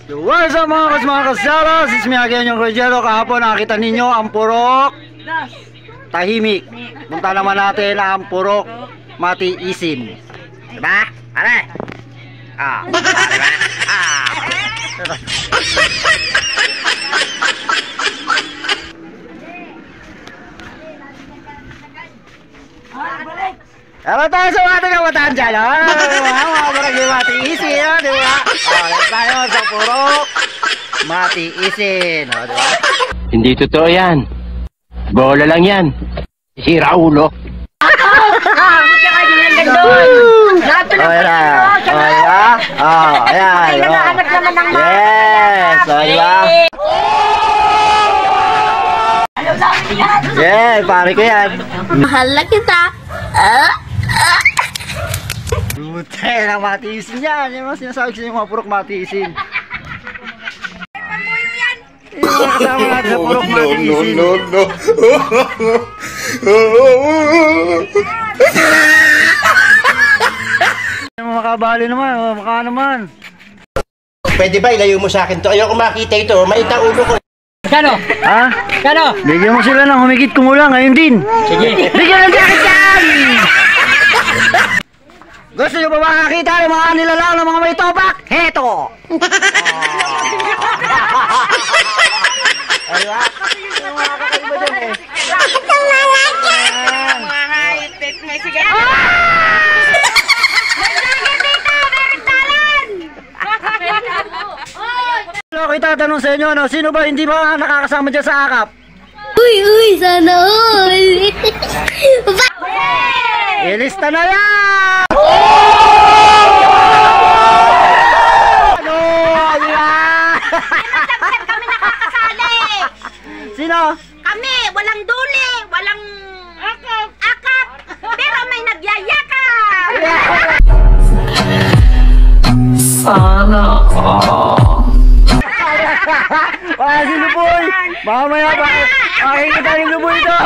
What's up mga kasyalos? It's me again, yung Rogero. Kahapon nakita ninyo ang purok tahimik. Punta naman natin ang purok matiisin. Diba? Pare? Diba? Hello tayo sa mga taga-bataan dyan, mga barangay matiisin, diba? Let's tayo sa purok matiisin, diba? Hindi totoo yan. Bola lang yan. Sira ulo. Yes, yeah, pare ko yan. Mahal na kita. Butay ng matiisin yan. Yung mga sinasabi ko sa mga purok matiisin. Yung mga kasama natin sa purok matiisin. Yung mga kabali naman, maka naman. Pwede ba ilayo mo sa akin to? Ayoko makita ito. Maita ulo ko. Kano? Ha? Kano? Bigyan mo sila ng humigit kumulang ngayon din. Sige. Bigyan ng jacket yan! Gusto nyo ba makakita ng mga nilalang ng mga may tobak? Heto! Aywa? Yung mga kakaiba dyan eh. Mga high-tech may sigaw. Hello, itatanong sa inyo, no? Sino ba hindi ba nakakasama dyan sa akap? Uy, sana all. Ilista na yan! Ano? Kami nakakasali. Sino? Kami, walang duli, walang akap. Pero may nagyayakap. Wala si Luboy! Mamaya ba? Makikita ni Luboy ito!